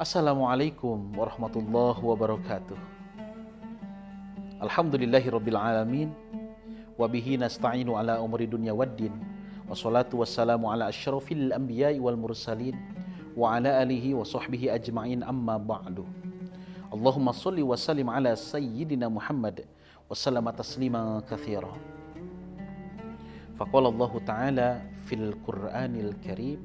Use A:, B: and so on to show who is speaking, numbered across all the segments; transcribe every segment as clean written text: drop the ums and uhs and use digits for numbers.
A: Assalamualaikum warahmatullahi wabarakatuh. Alhamdulillahirabbil alamin wa bihi nasta'inu ala umuri dunya waddin. Wassalatu wassalamu ala asyrafil anbiya'i wal mursalin wa ala alihi wa sahbihi ajma'in, amma ba'du. Allahumma shalli wa sallim ala sayyidina Muhammad wa sallama taslima katsira. Faqala Allah Ta'ala fil Qur'anil Karim,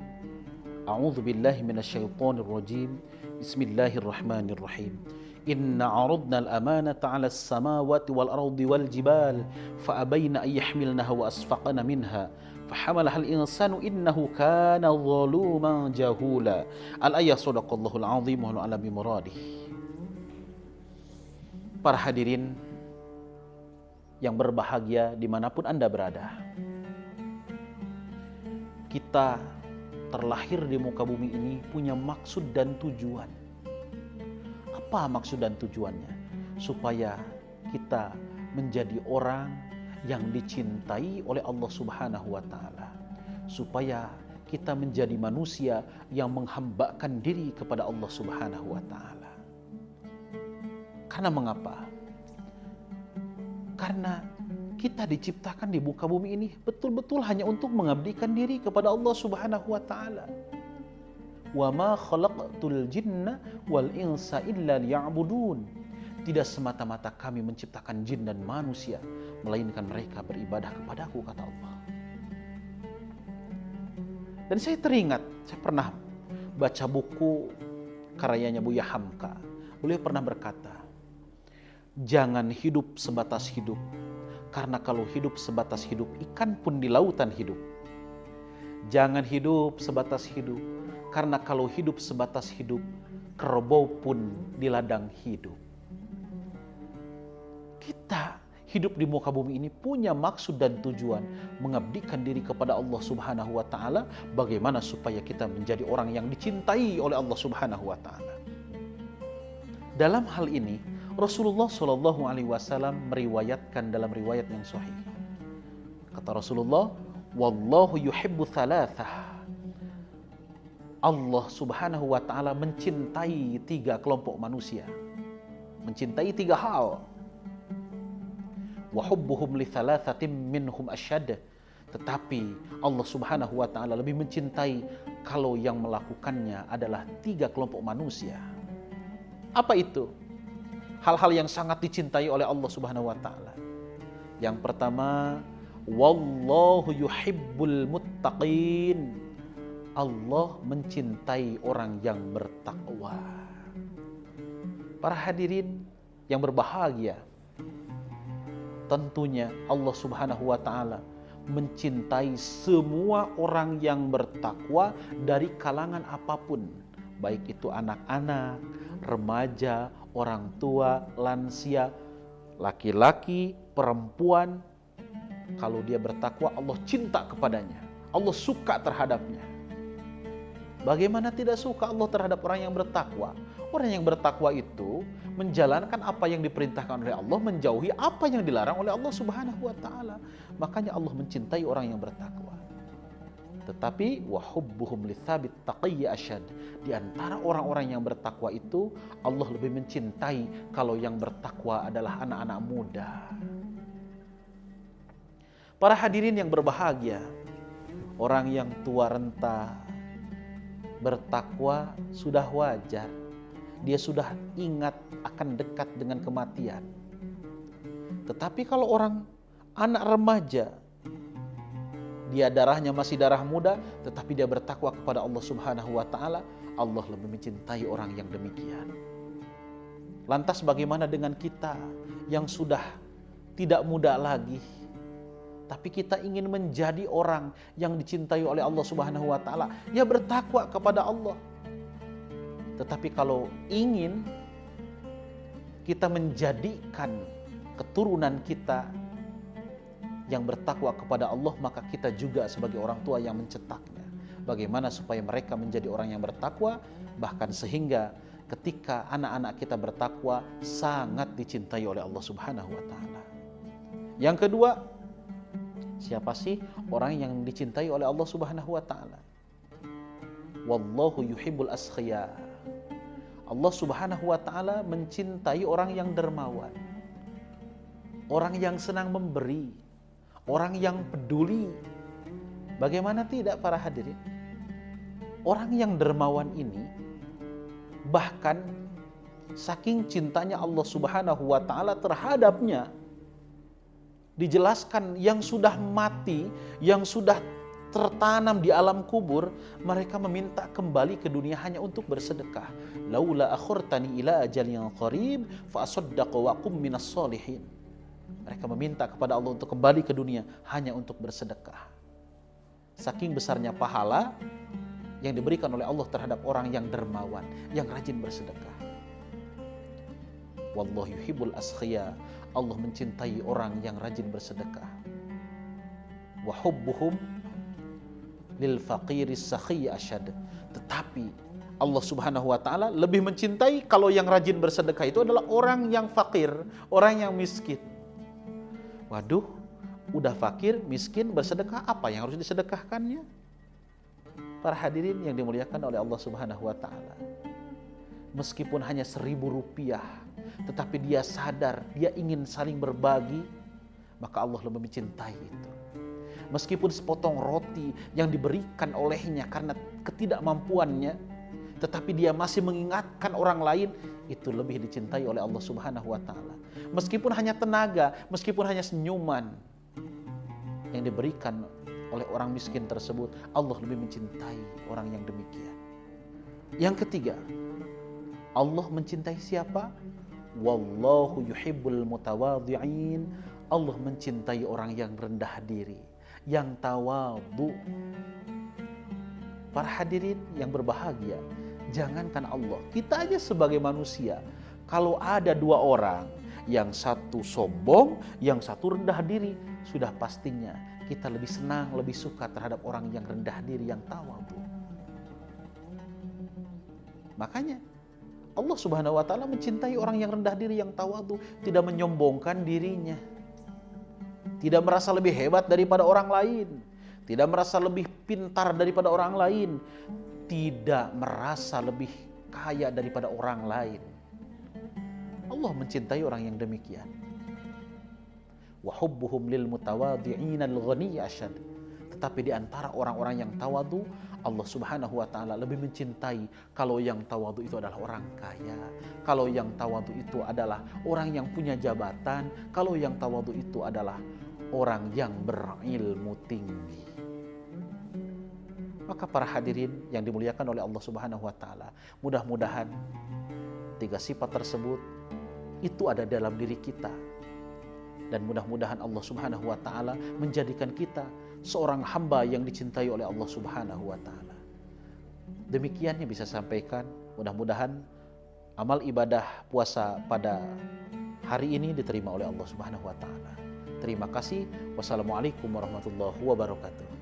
A: a'udzu billahi minasyaitonir rajim. Bismillahirrahmanirrahim. Inna 'aradna al-amanata 'ala as-samawati wal ardi wal jibal fa abayna an yahmilnaha wa asfaqna minha fahamalaha al-insanu innahu kana zaluman jahula. Al-ayah sadaqallahul azim wa ala bi muradih. Para hadirin yang berbahagia dimanapun Anda berada, kita terlahir di muka bumi ini punya maksud dan tujuan. Apa maksud dan tujuannya? Supaya kita menjadi orang yang dicintai oleh Allah Subhanahu wa Ta'ala, supaya kita menjadi manusia yang menghambakan diri kepada Allah Subhanahu wa Ta'ala. Karena mengapa? Karena kita diciptakan di muka bumi ini betul-betul hanya untuk mengabdikan diri kepada Allah Subhanahu wa Ta'ala. Wa ma khalaqtul jinna wal insa illa liya'budun. Tidak semata-mata kami menciptakan jin dan manusia, melainkan mereka beribadah kepadaku, kata Allah. Dan saya teringat, saya pernah baca buku karyanya Buya Hamka. Beliau pernah berkata, jangan hidup sebatas hidup, karena kalau hidup sebatas hidup, ikan pun di lautan hidup. Jangan hidup sebatas hidup, karena kalau hidup sebatas hidup, kerbau pun di ladang hidup. Kita hidup di muka bumi ini punya maksud dan tujuan, mengabdikan diri kepada Allah Subhanahu wa Ta'ala, bagaimana supaya kita menjadi orang yang dicintai oleh Allah Subhanahu wa Ta'ala. Dalam hal ini Rasulullah Shallallahu Alaihi Wasallam meriwayatkan dalam riwayat yang sahih. Kata Rasulullah, wallahu yuhibbu thalathah. Allah Subhanahu wa Ta'ala mencintai 3 kelompok manusia, mencintai 3 hal. Wa hubbuhum li thalathatin minhum asyad. Tetapi Allah Subhanahu wa Ta'ala lebih mencintai kalau yang melakukannya adalah 3 kelompok manusia. Apa itu? Hal-hal yang sangat dicintai oleh Allah Subhanahu wa Ta'ala. Yang pertama, wallahu yuhibbul muttaqin. Allah mencintai orang yang bertakwa. Para hadirin yang berbahagia, tentunya Allah Subhanahu wa Ta'ala mencintai semua orang yang bertakwa dari kalangan apapun, baik itu anak-anak, remaja, orang tua, lansia, laki-laki, perempuan. Kalau dia bertakwa, Allah cinta kepadanya, Allah suka terhadapnya. Bagaimana tidak suka Allah terhadap orang yang bertakwa? Orang yang bertakwa itu menjalankan apa yang diperintahkan oleh Allah, menjauhi apa yang dilarang oleh Allah Subhanahu wa Ta'ala. Makanya Allah mencintai orang yang bertakwa. Tetapi wahubbuhum lithabit taqiyya asyad. Di antara orang-orang yang bertakwa itu, Allah lebih mencintai kalau yang bertakwa adalah anak-anak muda. Para hadirin yang berbahagia, orang yang tua renta bertakwa sudah wajar. Dia sudah ingat akan dekat dengan kematian. Tetapi kalau orang anak remaja, dia darahnya masih darah muda, tetapi dia bertakwa kepada Allah Subhanahu wa Ta'ala, Allah lebih mencintai orang yang demikian. Lantas bagaimana dengan kita yang sudah tidak muda lagi, tapi kita ingin menjadi orang yang dicintai oleh Allah Subhanahu wa Ta'ala, ya bertakwa kepada Allah. Tetapi kalau ingin kita menjadikan keturunan kita yang bertakwa kepada Allah, maka kita juga sebagai orang tua yang mencetaknya. Bagaimana supaya mereka menjadi orang yang bertakwa, bahkan sehingga ketika anak-anak kita bertakwa sangat dicintai oleh Allah Subhanahu wa Ta'ala. Yang kedua, siapa sih orang yang dicintai oleh Allah Subhanahu wa Ta'ala? Wallahu yuhibbul asqiya. Allah Subhanahu wa taala mencintai orang yang dermawan, orang yang senang memberi, orang yang peduli. Bagaimana tidak para hadirin? Orang yang dermawan ini bahkan saking cintanya Allah Subhanahu wa taala terhadapnya, dijelaskan yang sudah mati, yang sudah tertanam di alam kubur, mereka meminta kembali ke dunia hanya untuk bersedekah. Laula akhirtani ila ajalin qarib fa asaddaqu wa aqum minas solihin. Mereka meminta kepada Allah untuk kembali ke dunia hanya untuk bersedekah. Saking besarnya pahala yang diberikan oleh Allah terhadap orang yang dermawan, yang rajin bersedekah. Wallahu yuhibbul askhiya. Allah mencintai orang yang rajin bersedekah. Wa hubbuhum lil faqiris sakhiy asyad. Tetapi Allah Subhanahu wa taala lebih mencintai kalau yang rajin bersedekah itu adalah orang yang fakir, orang yang miskin. Waduh, udah fakir, miskin, bersedekah, apa yang harus disedekahkannya? Para hadirin yang dimuliakan oleh Allah Subhanahu wa taala. Meskipun hanya 1.000 rupiah, tetapi dia sadar, dia ingin saling berbagi, maka Allah lebih mencintai itu. Meskipun sepotong roti yang diberikan olehnya karena ketidakmampuannya, tetapi dia masih mengingatkan orang lain, itu lebih dicintai oleh Allah Subhanahu wa taala. Meskipun hanya tenaga, meskipun hanya senyuman yang diberikan oleh orang miskin tersebut, Allah lebih mencintai orang yang demikian. Yang ketiga, Allah mencintai siapa? Wallahu yuhibbul mutawadhi'in. Allah mencintai orang yang rendah diri, yang tawadhu. Para hadirin yang berbahagia, jangankan Allah, kita aja sebagai manusia, kalau ada 2 orang, yang satu sombong, yang satu rendah diri, sudah pastinya kita lebih senang, lebih suka terhadap orang yang rendah diri, yang tawadhu. Makanya Allah Subhanahu wa taala mencintai orang yang rendah diri, yang tawadhu, tidak menyombongkan dirinya. Tidak merasa lebih hebat daripada orang lain, tidak merasa lebih pintar daripada orang lain, tidak merasa lebih kaya daripada orang lain. Allah mencintai orang yang demikian. Wa hubbuhum lil mutawadhi'in al-ghani asyad. Tetapi di antara orang-orang yang tawadhu, Allah Subhanahu wa taala lebih mencintai kalau yang tawadhu itu adalah orang kaya, kalau yang tawadhu itu adalah orang yang punya jabatan, kalau yang tawadhu itu adalah orang yang berilmu tinggi. Maka para hadirin yang dimuliakan oleh Allah Subhanahu wa taala, mudah-mudahan 3 sifat tersebut itu ada dalam diri kita. Dan mudah-mudahan Allah Subhanahu wa taala menjadikan kita seorang hamba yang dicintai oleh Allah Subhanahu wa taala. Demikian yang bisa sampaikan. Mudah-mudahan amal ibadah puasa pada hari ini diterima oleh Allah Subhanahu wa taala. Terima kasih. Wassalamualaikum warahmatullahi wabarakatuh.